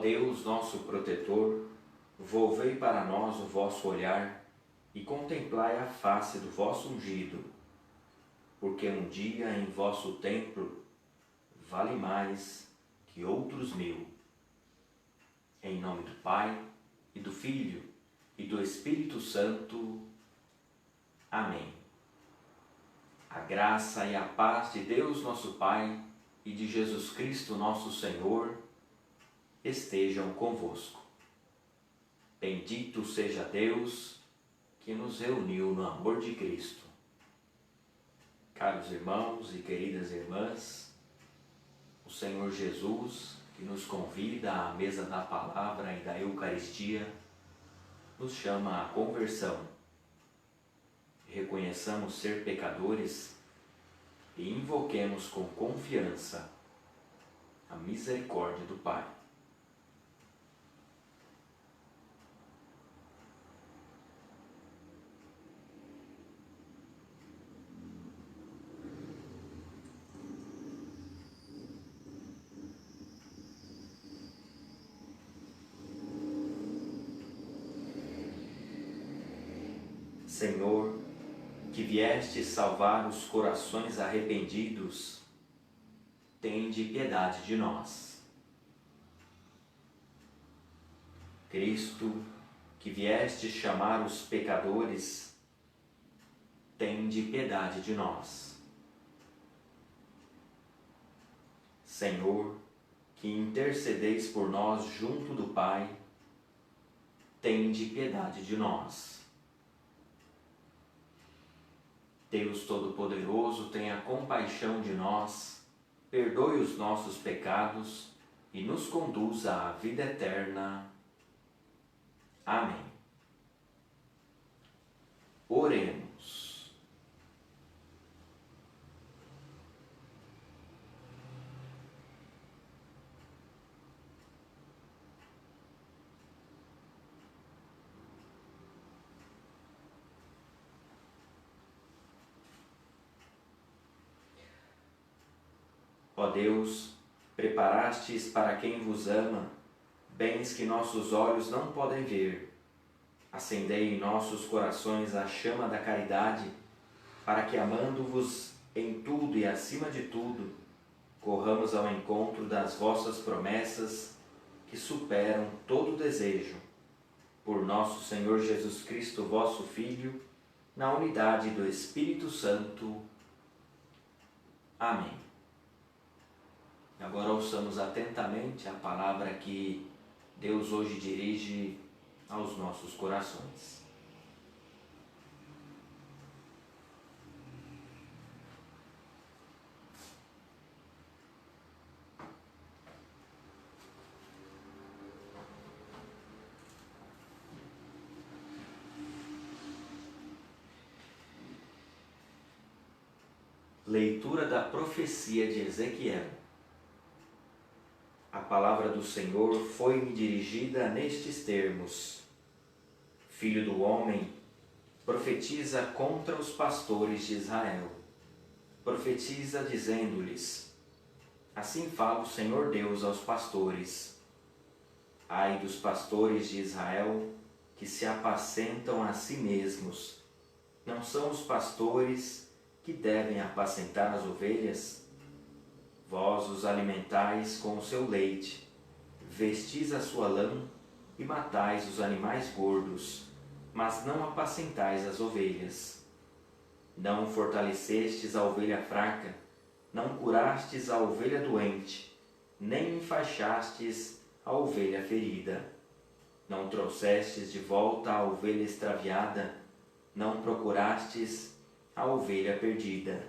Deus, nosso protetor, volvei para nós o vosso olhar e contemplai a face do vosso ungido, porque um dia em vosso templo vale mais que outros 1000. Em nome do Pai, e do Filho, e do Espírito Santo. Amém. A graça e a paz de Deus nosso Pai e de Jesus Cristo nosso Senhor estejam convosco. Bendito seja Deus que nos reuniu no amor de Cristo. Caros irmãos e queridas irmãs, o Senhor Jesus, que nos convida à mesa da palavra e da Eucaristia, nos chama à conversão. Reconheçamos ser pecadores e invoquemos com confiança a misericórdia do Pai. Senhor, que vieste salvar os corações arrependidos, tende piedade de nós. Cristo, que vieste chamar os pecadores, tende piedade de nós. Senhor, que intercedeis por nós junto do Pai, tende piedade de nós. Deus Todo-Poderoso, tenha compaixão de nós, perdoe os nossos pecados e nos conduza à vida eterna. Amém. Oremos. Ó Deus, preparastes para quem vos ama bens que nossos olhos não podem ver. Acendei em nossos corações a chama da caridade, para que, amando-vos em tudo e acima de tudo, corramos ao encontro das vossas promessas que superam todo desejo. Por nosso Senhor Jesus Cristo, vosso Filho, na unidade do Espírito Santo. Amém. Agora ouçamos atentamente a palavra que Deus hoje dirige aos nossos corações. Leitura da profecia de Ezequiel. A palavra do Senhor foi-me dirigida nestes termos: Filho do homem, profetiza contra os pastores de Israel. Profetiza dizendo-lhes: Assim fala o Senhor Deus aos pastores. Ai dos pastores de Israel, que se apacentam a si mesmos. Não são os pastores que devem apacentar as ovelhas? Vós os alimentais com o seu leite, vestis a sua lã e matais os animais gordos, mas não apacentais as ovelhas. Não fortalecestes a ovelha fraca, não curastes a ovelha doente, nem enfaixastes a ovelha ferida. Não trouxestes de volta a ovelha extraviada, não procurastes a ovelha perdida.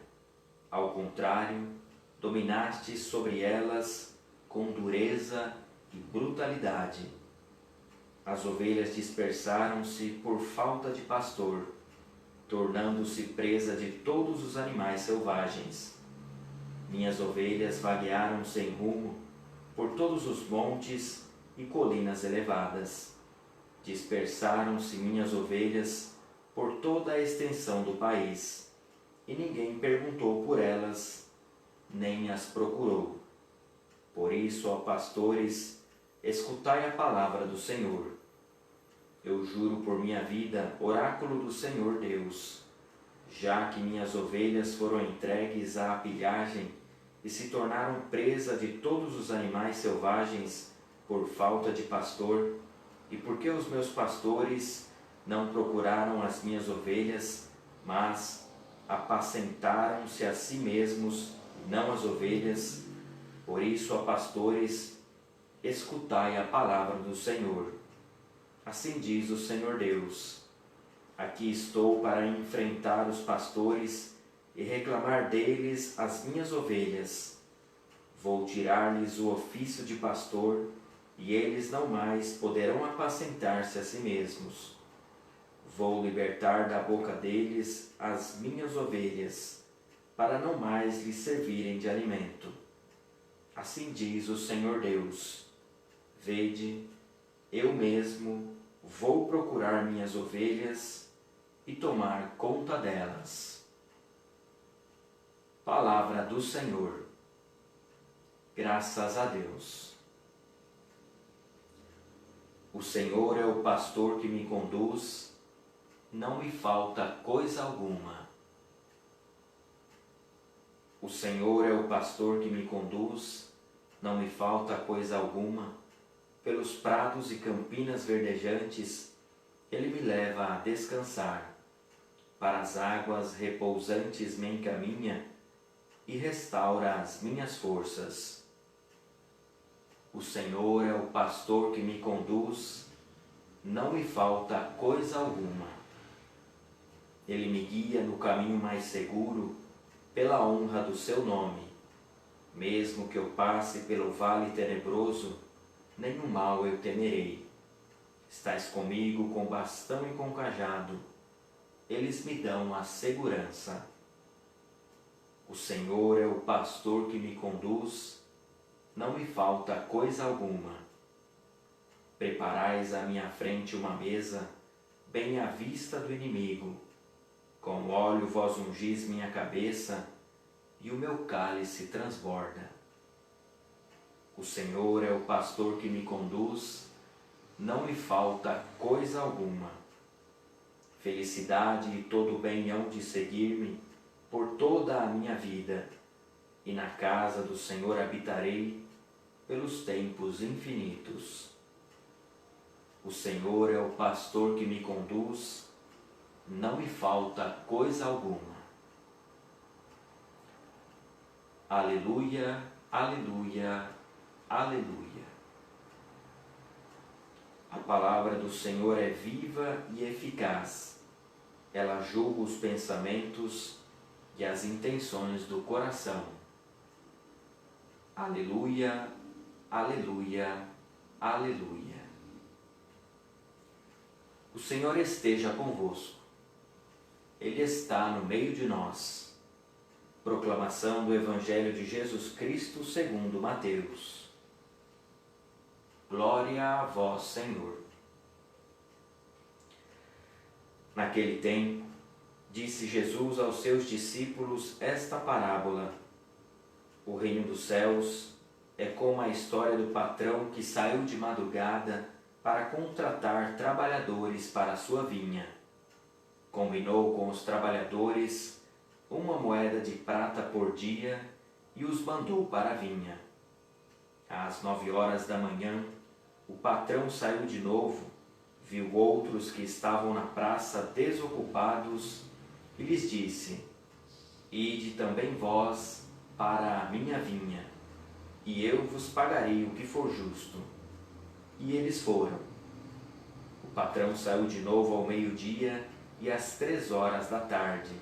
Ao contrário, dominastes sobre elas com dureza e brutalidade. As ovelhas dispersaram-se por falta de pastor, tornando-se presa de todos os animais selvagens. Minhas ovelhas vaguearam sem rumo por todos os montes e colinas elevadas. Dispersaram-se minhas ovelhas por toda a extensão do país, e ninguém perguntou por elas, nem as procurou. Por isso, ó pastores, escutai a palavra do Senhor. Eu juro por minha vida, oráculo do Senhor Deus, já que minhas ovelhas foram entregues à pilhagem e se tornaram presa de todos os animais selvagens por falta de pastor, e porque os meus pastores não procuraram as minhas ovelhas, mas apacentaram-se a si mesmos, não as ovelhas, por isso, ó pastores, escutai a palavra do Senhor. Assim diz o Senhor Deus: aqui estou para enfrentar os pastores e reclamar deles as minhas ovelhas. Vou tirar-lhes o ofício de pastor, e eles não mais poderão apacentar-se a si mesmos. Vou libertar da boca deles as minhas ovelhas, para não mais lhes servirem de alimento. Assim diz o Senhor Deus: vede, eu mesmo vou procurar minhas ovelhas e tomar conta delas. Palavra do Senhor. Graças a Deus. O Senhor é o pastor que me conduz, não me falta coisa alguma. O Senhor é o pastor que me conduz, não me falta coisa alguma. Pelos prados e campinas verdejantes, Ele me leva a descansar. Para as águas repousantes me encaminha e restaura as minhas forças. O Senhor é o pastor que me conduz, não me falta coisa alguma. Ele me guia no caminho mais seguro, pela honra do seu nome. Mesmo que eu passe pelo vale tenebroso, nenhum mal eu temerei. Estás comigo com bastão e com cajado, eles me dão a segurança. O Senhor é o pastor que me conduz, não me falta coisa alguma. Preparais à minha frente uma mesa, bem à vista do inimigo. Com óleo vós ungis minha cabeça, e o meu cálice transborda. O Senhor é o pastor que me conduz, não me falta coisa alguma. Felicidade e todo bem hão de seguir-me por toda a minha vida, e na casa do Senhor habitarei pelos tempos infinitos. O Senhor é o pastor que me conduz, não me falta coisa alguma. Aleluia, aleluia, aleluia. A palavra do Senhor é viva e eficaz. Ela julga os pensamentos e as intenções do coração. Aleluia, aleluia, aleluia. O Senhor esteja convosco. Ele está no meio de nós. Proclamação do Evangelho de Jesus Cristo segundo Mateus. Glória a vós, Senhor. Naquele tempo, disse Jesus aos seus discípulos esta parábola: o reino dos céus é como a história do patrão que saiu de madrugada para contratar trabalhadores para a sua vinha. Combinou com os trabalhadores uma moeda de prata por dia e os mandou para a vinha. Às 9 horas da manhã, o patrão saiu de novo, viu outros que estavam na praça desocupados e lhes disse: ide também vós para a minha vinha, e eu vos pagarei o que for justo. E eles foram. O patrão saiu de novo ao meio-dia e às 3 horas da tarde,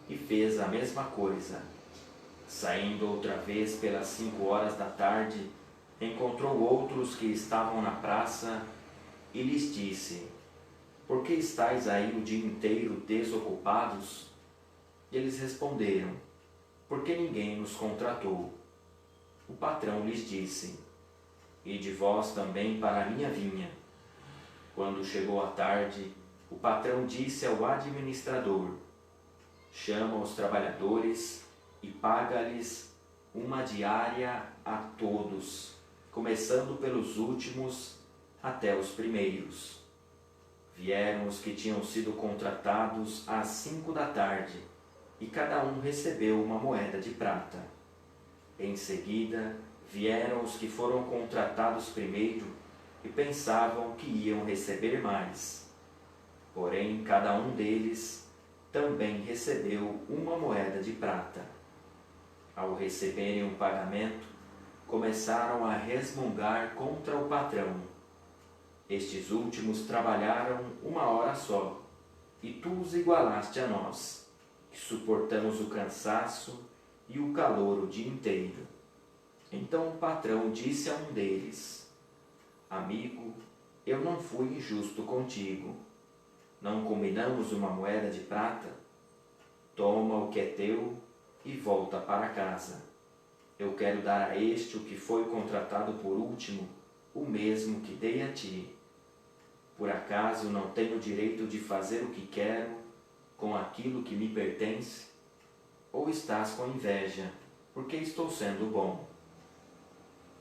e fez a mesma coisa. Saindo outra vez pelas 5 horas da tarde, encontrou outros que estavam na praça e lhes disse: por que estáis aí o dia inteiro desocupados? E eles responderam: porque ninguém nos contratou. O patrão lhes disse: ide vós também para a minha vinha. Quando chegou a tarde, o patrão disse ao administrador: chama os trabalhadores e paga-lhes uma diária a todos, começando pelos últimos até os primeiros. Vieram os que tinham sido contratados às 5 da tarde, e cada um recebeu uma moeda de prata. Em seguida, vieram os que foram contratados primeiro e pensavam que iam receber mais. Porém, cada um deles também recebeu uma moeda de prata. Ao receberem o pagamento, começaram a resmungar contra o patrão. Estes últimos trabalharam 1 hora só, e tu os igualaste a nós, que suportamos o cansaço e o calor o dia inteiro. Então o patrão disse a um deles: Amigo, eu não fui injusto contigo. Não combinamos uma moeda de prata? Toma o que é teu e volta para casa. Eu quero dar a este o que foi contratado por último, o mesmo que dei a ti. Por acaso não tenho o direito de fazer o que quero com aquilo que me pertence? Ou estás com inveja, porque estou sendo bom?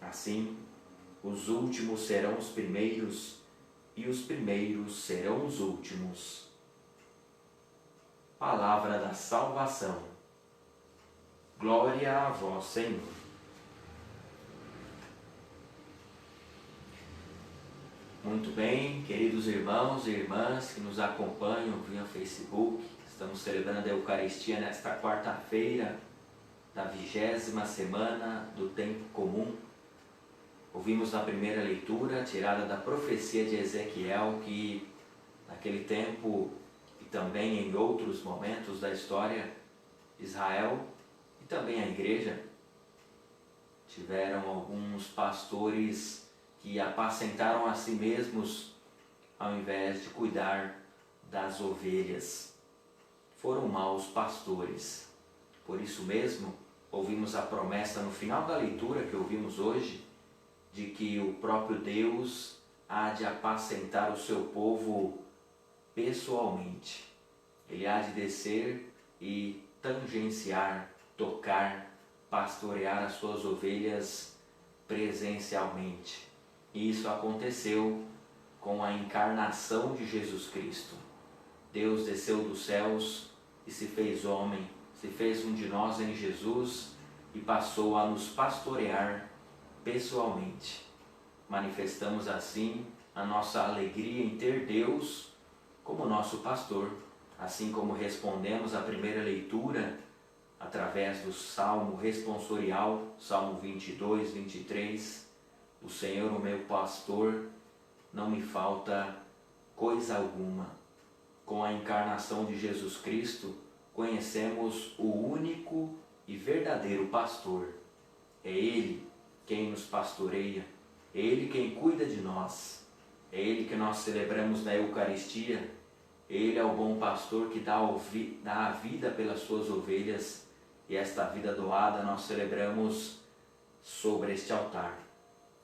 Assim, os últimos serão os primeiros, e os primeiros serão os últimos. Palavra da salvação. Glória a vós, Senhor. Muito bem, queridos irmãos e irmãs que nos acompanham via Facebook, estamos celebrando a Eucaristia nesta quarta-feira da 20ª semana do Tempo Comum. Ouvimos na primeira leitura, tirada da profecia de Ezequiel, que naquele tempo e também em outros momentos da história, Israel e também a Igreja tiveram alguns pastores que apacentaram a si mesmos ao invés de cuidar das ovelhas. Foram maus pastores. Por isso mesmo, ouvimos a promessa no final da leitura que ouvimos hoje, de que o próprio Deus há de apacentar o seu povo pessoalmente. Ele há de descer e tangenciar, tocar, pastorear as suas ovelhas presencialmente. E isso aconteceu com a encarnação de Jesus Cristo. Deus desceu dos céus e se fez homem, se fez um de nós em Jesus e passou a nos pastorear pessoalmente. Manifestamos assim a nossa alegria em ter Deus como nosso pastor, assim como respondemos à primeira leitura através do Salmo responsorial, Salmo 22, 23, o Senhor, o meu pastor, não me falta coisa alguma. Com a encarnação de Jesus Cristo, conhecemos o único e verdadeiro pastor. É Ele quem nos pastoreia, é Ele quem cuida de nós, é Ele que nós celebramos na Eucaristia. Ele é o bom pastor que dá a vida pelas suas ovelhas, e esta vida doada nós celebramos sobre este altar.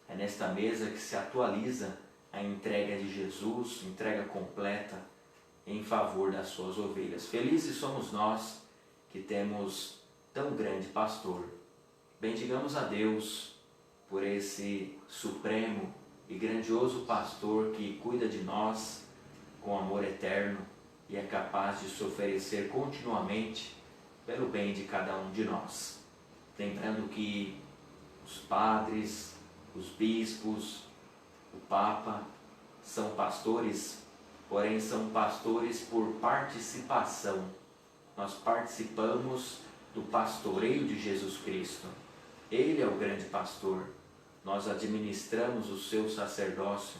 É nesta mesa que se atualiza a entrega de Jesus, entrega completa em favor das suas ovelhas. Felizes somos nós que temos tão grande pastor. Bendigamos a Deus por esse supremo e grandioso pastor que cuida de nós com amor eterno e é capaz de se oferecer continuamente pelo bem de cada um de nós. Lembrando que os padres, os bispos, o Papa são pastores, porém são pastores por participação. Nós participamos do pastoreio de Jesus Cristo. Ele é o grande pastor. Nós administramos o seu sacerdócio,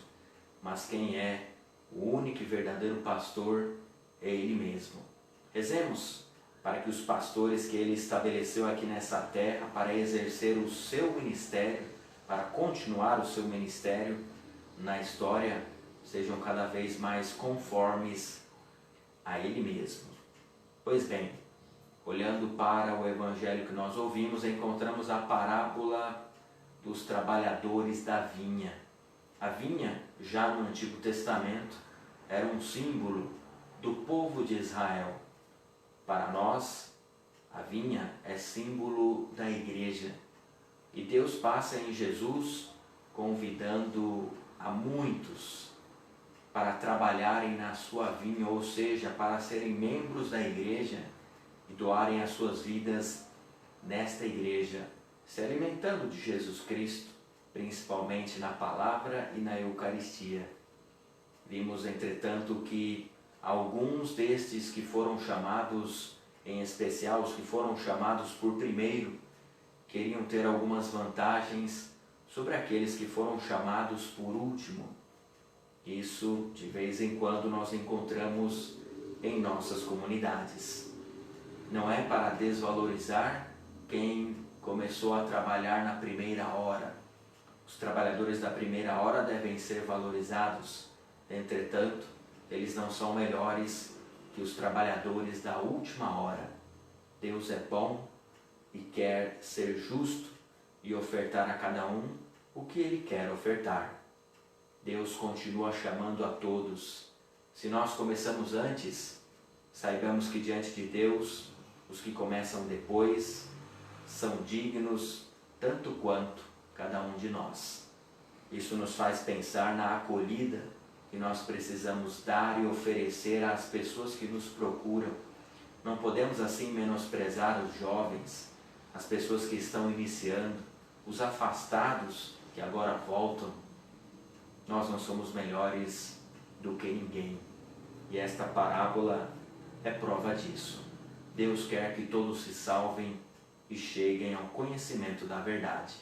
mas quem é o único e verdadeiro pastor é Ele mesmo. Rezemos para que os pastores que Ele estabeleceu aqui nessa terra para exercer o seu ministério, para continuar o seu ministério na história, sejam cada vez mais conformes a Ele mesmo. Pois bem, olhando para o Evangelho que nós ouvimos, encontramos a parábola dos trabalhadores da vinha. A vinha, já no Antigo Testamento, era um símbolo do povo de Israel. Para nós, a vinha é símbolo da Igreja. E Deus passa em Jesus convidando a muitos para trabalharem na sua vinha, ou seja, para serem membros da igreja e doarem as suas vidas nesta igreja, se alimentando de Jesus Cristo, principalmente na palavra e na Eucaristia. Vimos, entretanto, que alguns destes que foram chamados, em especial os que foram chamados por primeiro, queriam ter algumas vantagens sobre aqueles que foram chamados por último. Isso, de vez em quando, nós encontramos em nossas comunidades. Não é para desvalorizar quem começou a trabalhar na primeira hora. Os trabalhadores da primeira hora devem ser valorizados. Entretanto, eles não são melhores que os trabalhadores da última hora. Deus é bom e quer ser justo e ofertar a cada um o que Ele quer ofertar. Deus continua chamando a todos. Se nós começamos antes, saibamos que diante de Deus, os que começam depois são dignos tanto quanto cada um de nós. Isso nos faz pensar na acolhida que nós precisamos dar e oferecer às pessoas que nos procuram. Não podemos assim menosprezar os jovens, as pessoas que estão iniciando, os afastados que agora voltam. Nós não somos melhores do que ninguém. E esta parábola é prova disso. Deus quer que todos se salvem e cheguem ao conhecimento da verdade.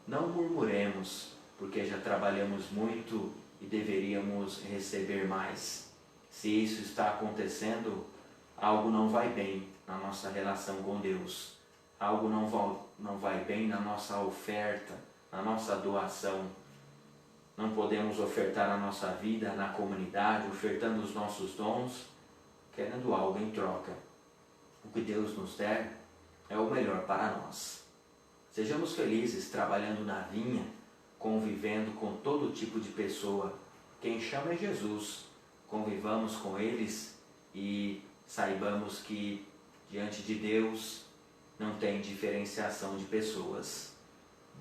Não murmuremos, porque já trabalhamos muito e deveríamos receber mais. Se isso está acontecendo, algo não vai bem na nossa relação com Deus. Algo não vai bem na nossa oferta, na nossa doação. Não podemos ofertar a nossa vida na comunidade, ofertando os nossos dons, querendo algo em troca. O que Deus nos der é o melhor para nós. Sejamos felizes trabalhando na vinha, convivendo com todo tipo de pessoa. Quem chama é Jesus. Convivamos com eles e saibamos que diante de Deus não tem diferenciação de pessoas.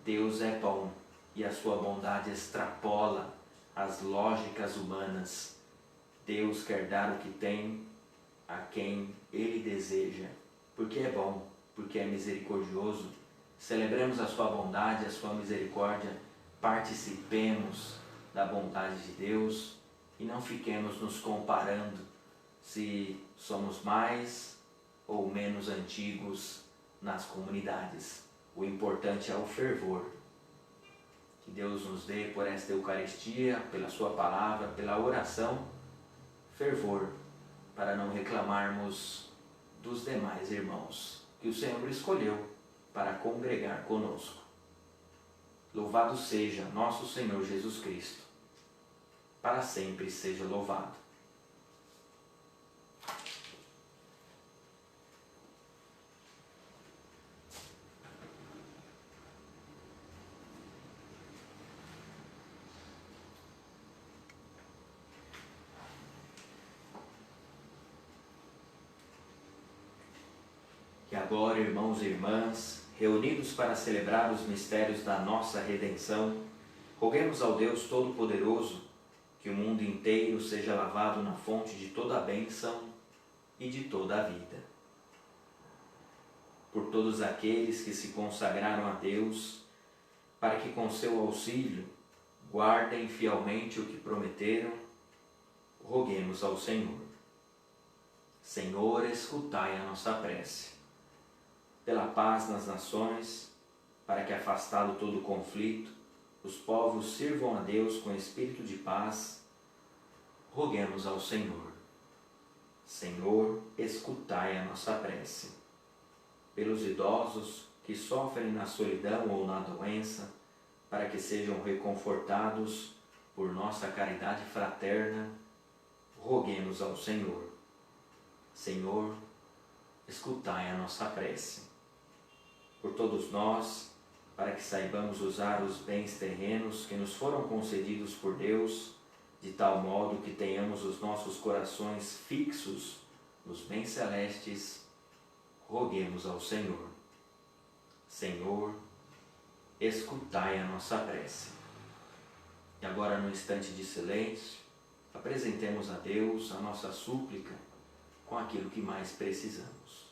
Deus é bom e a sua bondade extrapola as lógicas humanas. Deus quer dar o que tem a quem Ele deseja, porque é bom, porque é misericordioso. Celebremos a sua bondade, a sua misericórdia, participemos da bondade de Deus e não fiquemos nos comparando se somos mais ou menos antigos nas comunidades. O importante é o fervor. Que Deus nos dê por esta Eucaristia, pela sua palavra, pela oração, fervor, para não reclamarmos dos demais irmãos que o Senhor escolheu para congregar conosco. Louvado seja nosso Senhor Jesus Cristo. Para sempre seja louvado. E agora, irmãos e irmãs, reunidos para celebrar os mistérios da nossa redenção, roguemos ao Deus Todo-Poderoso que o mundo inteiro seja lavado na fonte de toda a bênção e de toda a vida. Por todos aqueles que se consagraram a Deus, para que com seu auxílio guardem fielmente o que prometeram, roguemos ao Senhor. Senhor, escutai a nossa prece. Pela paz nas nações, para que, afastado todo conflito, os povos sirvam a Deus com espírito de paz, roguemos ao Senhor. Senhor, escutai a nossa prece. Pelos idosos que sofrem na solidão ou na doença, para que sejam reconfortados por nossa caridade fraterna, roguemos ao Senhor. Senhor, escutai a nossa prece. Por todos nós, para que saibamos usar os bens terrenos que nos foram concedidos por Deus, de tal modo que tenhamos os nossos corações fixos nos bens celestes, roguemos ao Senhor. Senhor, escutai a nossa prece. E agora, num instante de silêncio, apresentemos a Deus a nossa súplica com aquilo que mais precisamos.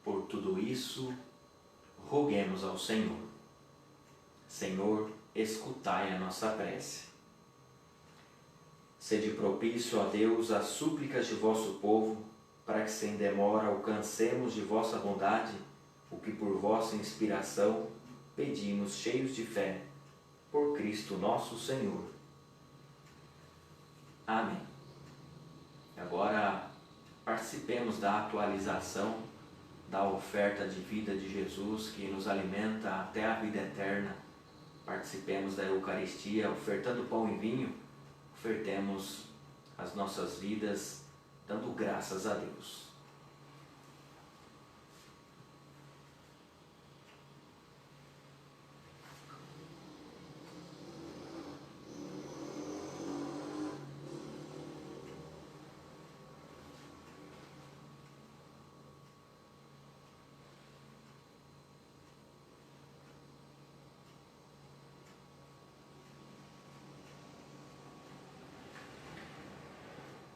Por tudo isso, roguemos ao Senhor. Senhor, escutai a nossa prece. Sede propício a Deus às súplicas de vosso povo, para que sem demora alcancemos de vossa bondade o que por vossa inspiração pedimos cheios de fé, por Cristo nosso Senhor. Amém. Agora participemos da atualização da oferta de vida de Jesus que nos alimenta até a vida eterna. Participemos da Eucaristia, ofertando pão e vinho, ofertemos as nossas vidas, dando graças a Deus.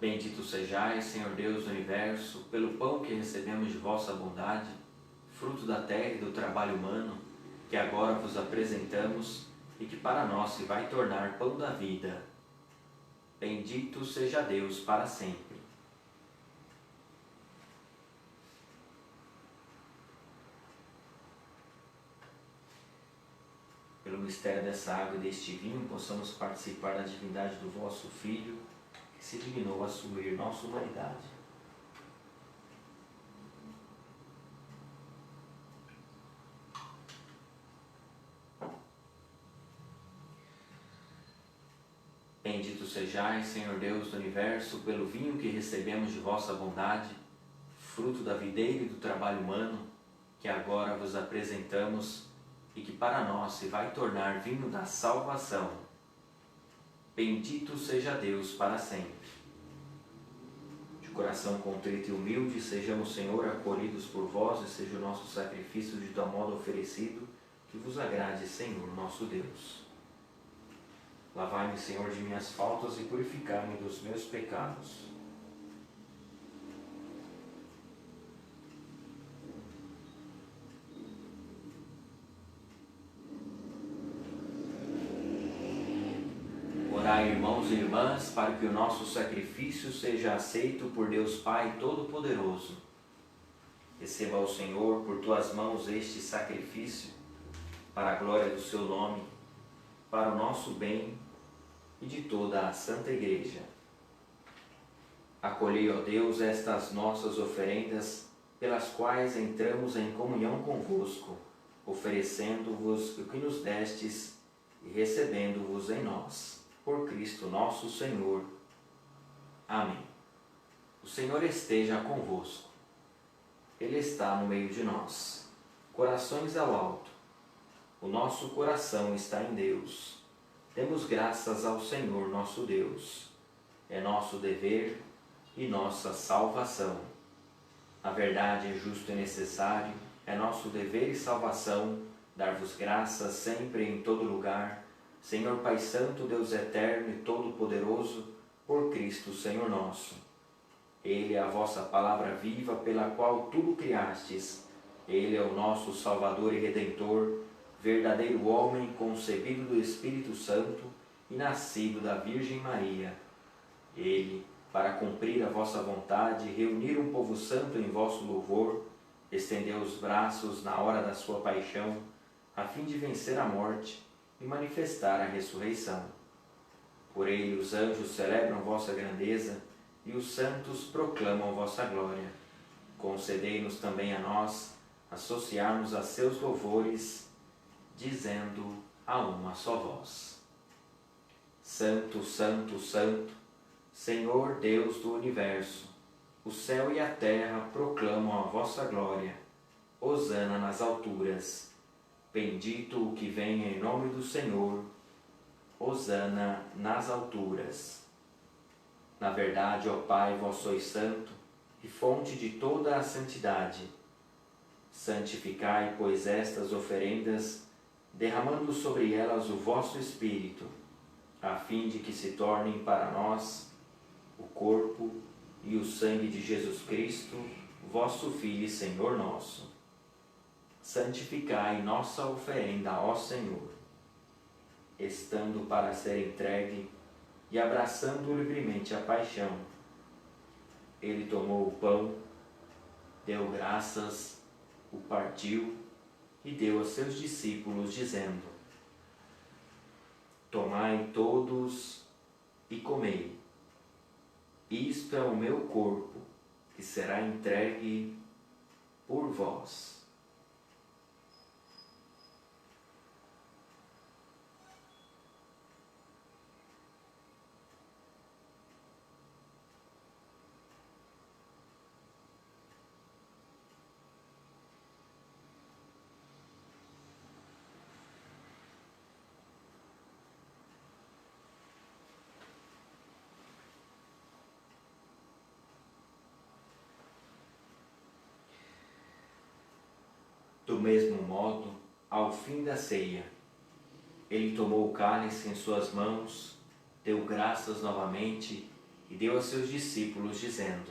Bendito sejais, Senhor Deus do Universo, pelo pão que recebemos de vossa bondade, fruto da terra e do trabalho humano, que agora vos apresentamos e que para nós se vai tornar pão da vida. Bendito seja Deus para sempre. Pelo mistério dessa água e deste vinho, possamos participar da divindade do vosso Filho, que se dignou a assumir nossa humanidade. Bendito sejais, Senhor Deus do Universo, pelo vinho que recebemos de vossa bondade, fruto da videira e do trabalho humano, que agora vos apresentamos e que para nós se vai tornar vinho da salvação. Bendito seja Deus para sempre. De coração contrito e humilde, sejamos, Senhor, acolhidos por vós e seja o nosso sacrifício de tal modo oferecido que vos agrade, Senhor, nosso Deus. Lavai-me, Senhor, de minhas faltas e purificai-me dos meus pecados. Orai, irmãos e irmãs, para que o nosso sacrifício seja aceito por Deus Pai Todo-Poderoso. Receba ao Senhor por tuas mãos este sacrifício, para a glória do seu nome, para o nosso bem e de toda a Santa Igreja. Acolhei, ó Deus, estas nossas oferendas, pelas quais entramos em comunhão convosco, oferecendo-vos o que nos destes e recebendo-vos em nós. Por Cristo nosso Senhor. Amém. O Senhor esteja convosco. Ele está no meio de nós. Corações ao alto. O nosso coração está em Deus. Demos graças ao Senhor nosso Deus. É nosso dever e nossa salvação. Na verdade, é justo e necessário, é nosso dever e salvação dar-vos graças sempre e em todo lugar, Senhor Pai Santo, Deus eterno e todo-poderoso, por Cristo, Senhor nosso. Ele é a vossa palavra viva, pela qual tudo criastes. Ele é o nosso Salvador e Redentor, verdadeiro homem, concebido do Espírito Santo e nascido da Virgem Maria. Ele, para cumprir a vossa vontade e reunir um povo santo em vosso louvor, estendeu os braços na hora da sua paixão, a fim de vencer a morte e manifestar a ressurreição. Por ele os anjos celebram vossa grandeza e os santos proclamam vossa glória. Concedei-nos também a nós associarmos a seus louvores, dizendo a uma só voz: Santo, Santo, Santo, Senhor Deus do Universo, o céu e a terra proclamam a vossa glória. Hosana nas alturas. Bendito o que vem em nome do Senhor. Hosana nas alturas. Na verdade, ó Pai, vós sois santo e fonte de toda a santidade. Santificai, pois, estas oferendas, derramando sobre elas o vosso Espírito, a fim de que se tornem para nós o corpo e o sangue de Jesus Cristo, vosso Filho e Senhor nosso. Santificai nossa oferenda, ó Senhor, estando para ser entregue e abraçando livremente a paixão. Ele tomou o pão, deu graças, o partiu e deu a seus discípulos, dizendo: Tomai todos e comei. Isto é o meu corpo, que será entregue por vós. Do mesmo modo, ao fim da ceia, ele tomou o cálice em suas mãos, deu graças novamente e deu a seus discípulos, dizendo: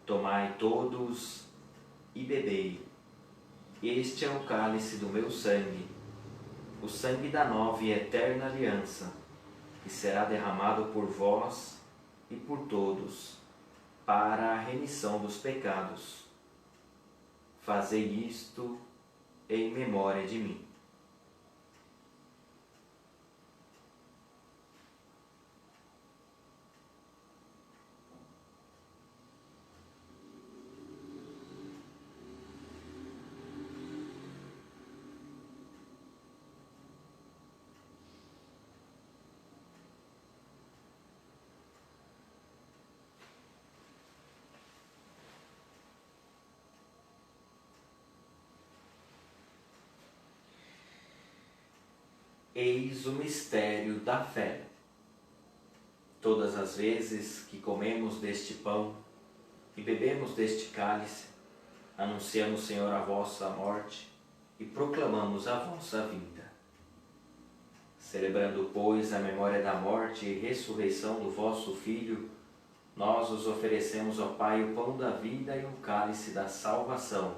Tomai todos e bebei. Este é o cálice do meu sangue, o sangue da nova e eterna aliança, que será derramado por vós e por todos, para a remissão dos pecados. Fazei isto em memória de mim. Eis o mistério da fé. Todas as vezes que comemos deste pão e bebemos deste cálice, anunciamos, Senhor, a vossa morte e proclamamos a vossa vinda. Celebrando, pois, a memória da morte e ressurreição do vosso Filho, nós os oferecemos, ó Pai, o pão da vida e o cálice da salvação,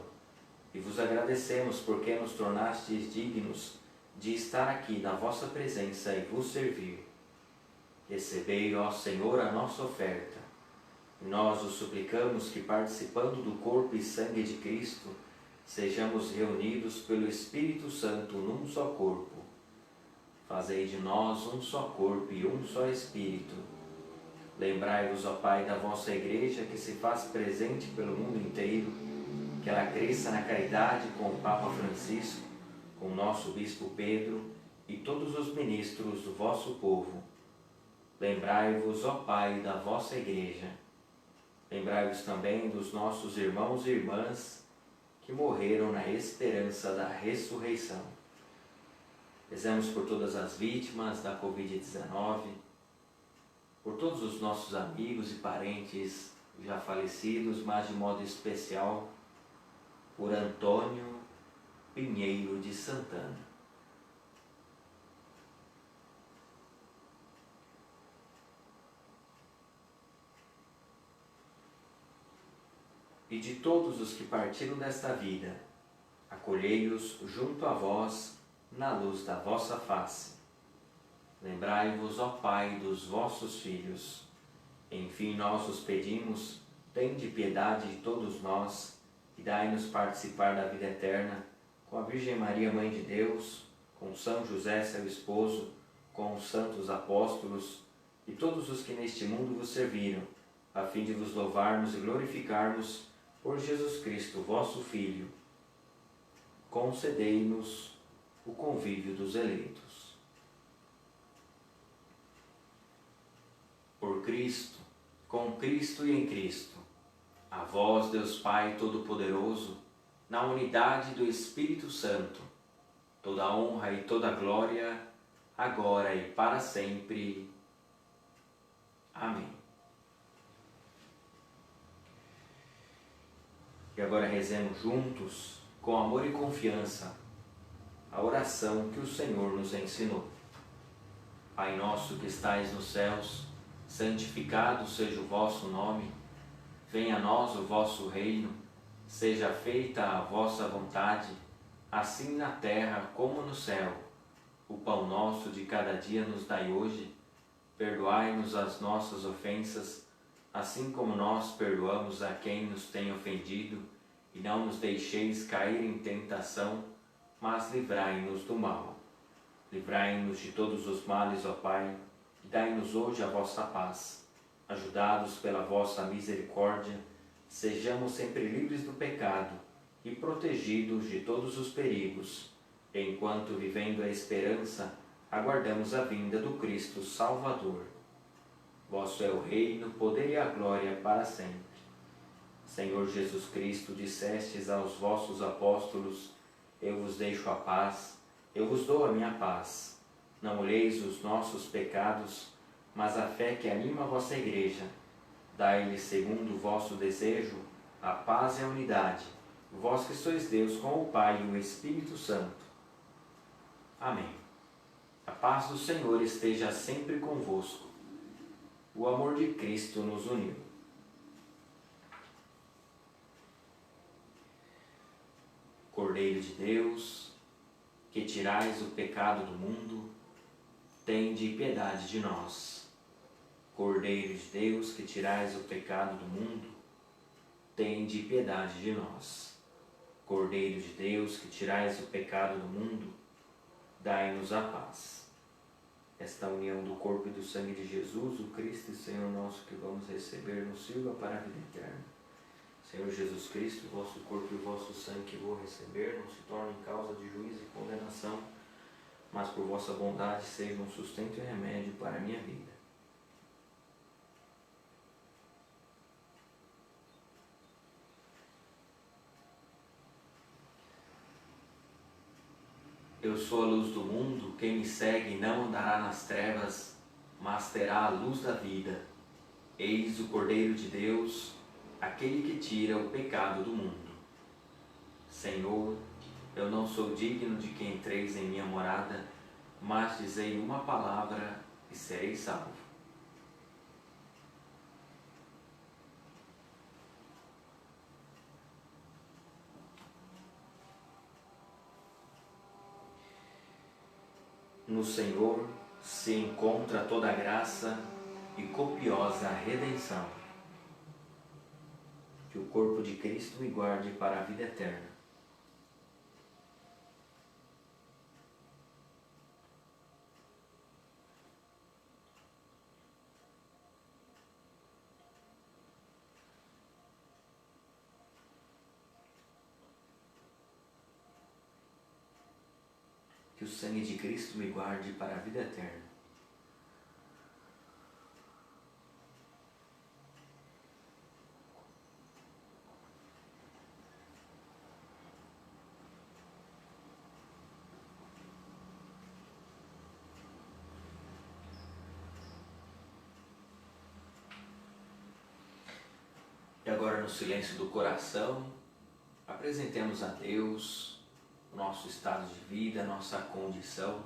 e vos agradecemos porque nos tornastes dignos de estar aqui na vossa presença e vos servir. Recebei, ó Senhor, a nossa oferta. E nós os suplicamos que, participando do corpo e sangue de Cristo, sejamos reunidos pelo Espírito Santo num só corpo. Fazei de nós um só corpo e um só Espírito. Lembrai-vos, ó Pai, da vossa Igreja que se faz presente pelo mundo inteiro, que ela cresça na caridade com o Papa Francisco, com o nosso Bispo Pedro e todos os ministros do vosso povo. Lembrai-vos, ó Pai, da vossa Igreja. Lembrai-vos também dos nossos irmãos e irmãs que morreram na esperança da ressurreição. Rezemos por todas as vítimas da Covid-19, por todos os nossos amigos e parentes já falecidos, mas de modo especial por Antônio Pinheiro de Santana. E de todos os que partiram desta vida, acolhei-os junto a vós na luz da vossa face. Lembrai-vos, ó Pai, dos vossos filhos. Enfim, nós os pedimos, tende piedade de todos nós e dai-nos participar da vida eterna com a Virgem Maria, Mãe de Deus, com São José, seu esposo, com os santos apóstolos e todos os que neste mundo vos serviram, a fim de vos louvarmos e glorificarmos por Jesus Cristo, vosso Filho. Concedei-nos o convívio dos eleitos. Por Cristo, com Cristo e em Cristo, a vós, Deus Pai Todo-Poderoso, na unidade do Espírito Santo, toda a honra e toda a glória agora e para sempre. Amém. E agora rezemos juntos, com amor e confiança, a oração que o Senhor nos ensinou. Pai nosso que estais nos céus, santificado seja o vosso nome. Venha a nós o vosso reino, seja feita a vossa vontade, assim na terra como no céu. O pão nosso de cada dia nos dai hoje. Perdoai-nos as nossas ofensas, assim como nós perdoamos a quem nos tem ofendido, e não nos deixeis cair em tentação, mas livrai-nos do mal. Livrai-nos de todos os males, ó Pai, e dai-nos hoje a vossa paz. Ajudados pela vossa misericórdia, sejamos sempre livres do pecado e protegidos de todos os perigos, enquanto, vivendo a esperança, aguardamos a vinda do Cristo Salvador. Vosso é o reino, o poder e a glória para sempre. Senhor Jesus Cristo, dissestes aos vossos apóstolos: eu vos deixo a paz, eu vos dou a minha paz. Não olheis os nossos pecados, mas a fé que anima a vossa Igreja. Dai-lhe, segundo o vosso desejo, a paz e a unidade, vós que sois Deus com o Pai e o Espírito Santo. Amém. A paz do Senhor esteja sempre convosco. O amor de Cristo nos uniu. Cordeiro de Deus, que tirais o pecado do mundo, tende piedade de nós. Cordeiro de Deus, que tirais o pecado do mundo, tende piedade de nós. Cordeiro de Deus, que tirais o pecado do mundo, dai-nos a paz. Esta união do corpo e do sangue de Jesus, o Cristo e Senhor nosso, que vamos receber, nos sirva para a vida eterna. Senhor Jesus Cristo, o vosso corpo e o vosso sangue que vou receber não se tornem causa de juízo e condenação, mas por vossa bondade sejam um sustento e remédio para a minha vida. Eu sou a luz do mundo, quem me segue não andará nas trevas, mas terá a luz da vida. Eis o Cordeiro de Deus, aquele que tira o pecado do mundo. Senhor, eu não sou digno de que entreis em minha morada, mas dizei uma palavra e serei salvo. No Senhor se encontra toda a graça e copiosa redenção. Que o corpo de Cristo me guarde para a vida eterna. Que o sangue de Cristo me guarde para a vida eterna. E agora, no silêncio do coração, apresentemos a Deus o nosso estado de vida, a nossa condição.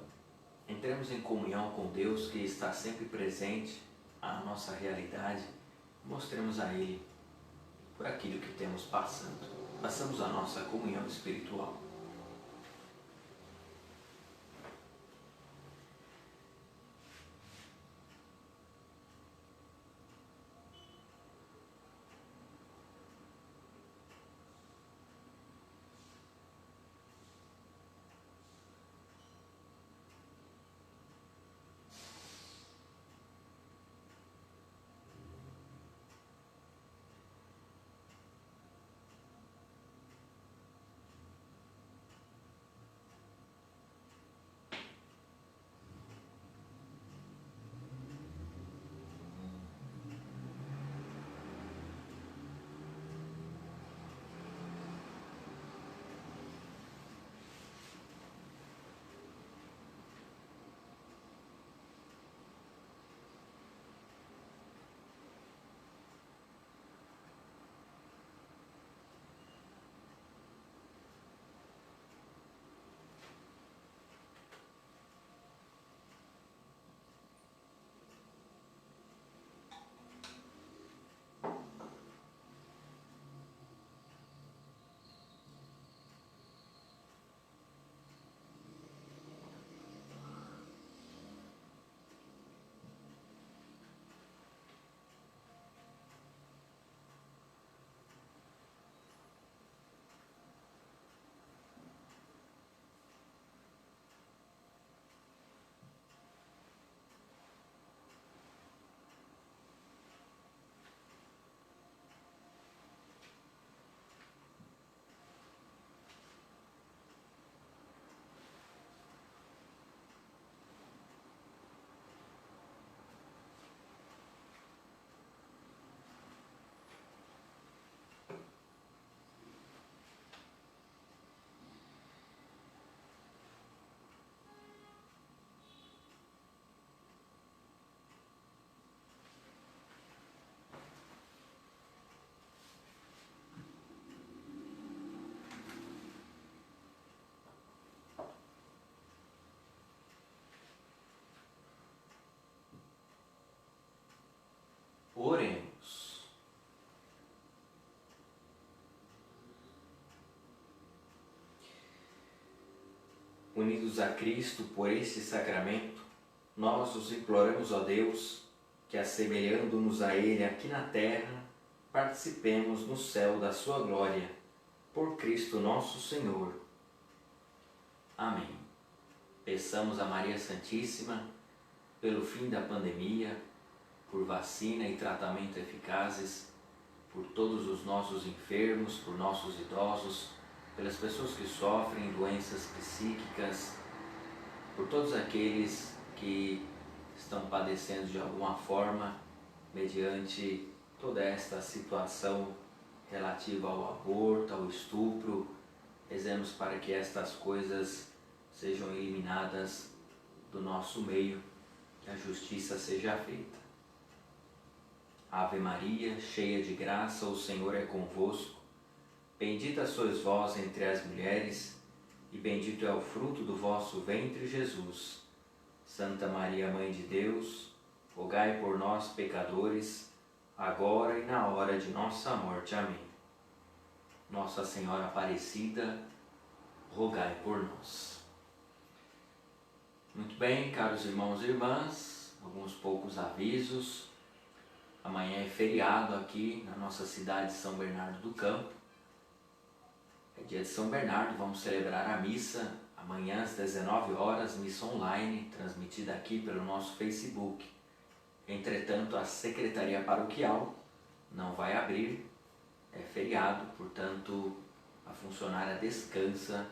Entremos em comunhão com Deus, que está sempre presente à nossa realidade. Mostremos a Ele por aquilo que temos passando. Façamos a nossa comunhão espiritual. unidos a Cristo por este sacramento, nós os imploramos, ó Deus, que assemelhando-nos a Ele aqui na terra, participemos no céu da sua glória, por Cristo nosso Senhor. Amém. Peçamos a Maria Santíssima, pelo fim da pandemia, por vacina e tratamento eficazes, por todos os nossos enfermos, por nossos idosos, pelas pessoas que sofrem doenças psíquicas, por todos aqueles que estão padecendo de alguma forma mediante toda esta situação relativa ao aborto, ao estupro. Rezemos para que estas coisas sejam eliminadas do nosso meio, que a justiça seja feita. Ave Maria, cheia de graça, o Senhor é convosco. Bendita sois vós entre as mulheres, e bendito é o fruto do vosso ventre, Jesus. Santa Maria, Mãe de Deus, rogai por nós, pecadores, agora e na hora de nossa morte. Amém. Nossa Senhora Aparecida, rogai por nós. Muito bem, caros irmãos e irmãs, alguns poucos avisos. Amanhã é feriado aqui na nossa cidade de São Bernardo do Campo. É dia de São Bernardo, vamos celebrar a missa amanhã às 19 horas, missa online, transmitida aqui pelo nosso Facebook. Entretanto, a Secretaria Paroquial não vai abrir, é feriado, portanto, a funcionária descansa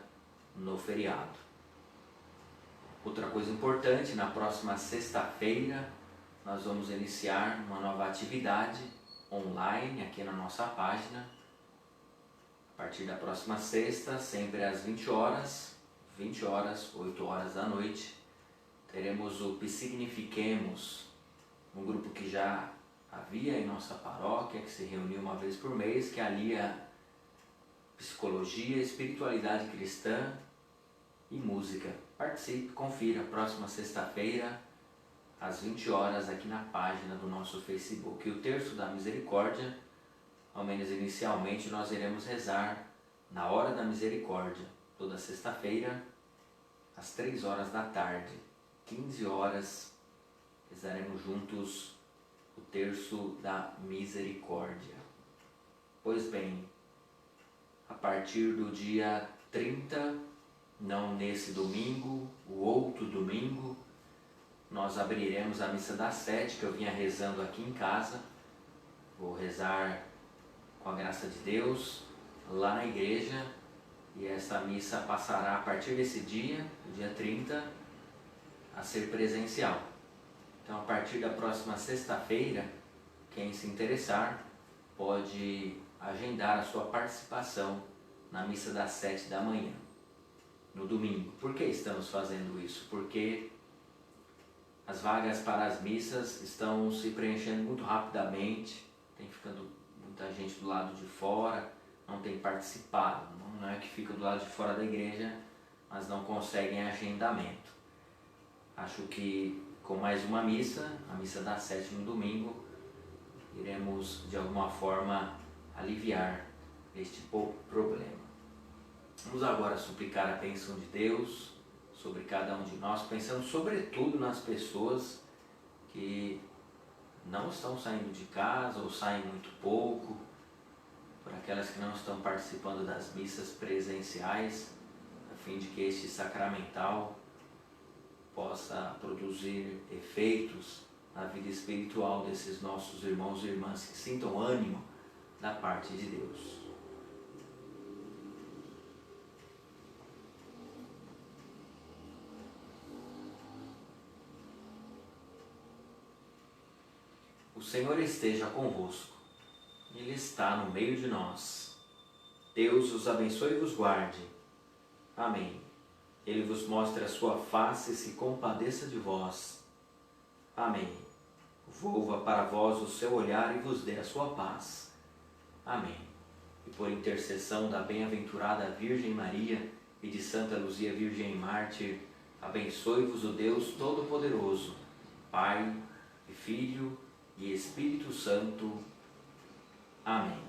no feriado. Outra coisa importante, na próxima sexta-feira, nós vamos iniciar uma nova atividade online aqui na nossa página. A partir da próxima sexta, sempre às 20 horas, 8 horas da noite, teremos o Psignifiquemos, um grupo que já havia em nossa paróquia, que se reuniu uma vez por mês, que alia psicologia, espiritualidade cristã e música. Participe, confira, próxima sexta-feira, às 20 horas, aqui na página do nosso Facebook. E o Terço da Misericórdia, ao menos inicialmente, nós iremos rezar na Hora da Misericórdia, toda sexta-feira, às 3 horas da tarde, 15 horas, rezaremos juntos o Terço da Misericórdia. Pois bem, a partir do dia 30, não nesse domingo, o outro domingo, nós abriremos a Missa das 7, que eu vinha rezando aqui em casa. Vou rezar com a graça de Deus lá na igreja, e essa missa passará a partir desse dia, o dia 30, a ser presencial. Então, a partir da próxima sexta-feira, quem se interessar pode agendar a sua participação na missa das 7 da manhã, no domingo. Por que estamos fazendo isso? Porque as vagas para as missas estão se preenchendo muito rapidamente, tem ficando muita gente do lado de fora, não tem participado, não é que fica do lado de fora da igreja, mas não conseguem agendamento. Acho que com mais uma missa, a missa das 7 no domingo, iremos de alguma forma aliviar este problema. Vamos agora suplicar a bênção de Deus sobre cada um de nós, pensando sobretudo nas pessoas que não estão saindo de casa ou saem muito pouco, por aquelas que não estão participando das missas presenciais, a fim de que este sacramental possa produzir efeitos na vida espiritual desses nossos irmãos e irmãs, que sintam ânimo da parte de Deus. O Senhor esteja convosco, Ele está no meio de nós. Deus os abençoe e vos guarde. Amém. Ele vos mostre a sua face e se compadeça de vós. Amém. Volva para vós o seu olhar e vos dê a sua paz. Amém. E por intercessão da bem-aventurada Virgem Maria e de Santa Luzia Virgem Mártir, abençoe-vos o Deus Todo-Poderoso, Pai e Filho e Espírito Santo. Amém.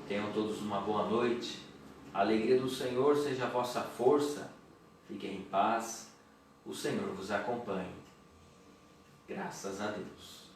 Tenham todos uma boa noite. A alegria do Senhor seja a vossa força. Fiquem em paz, o Senhor vos acompanhe. Graças a Deus.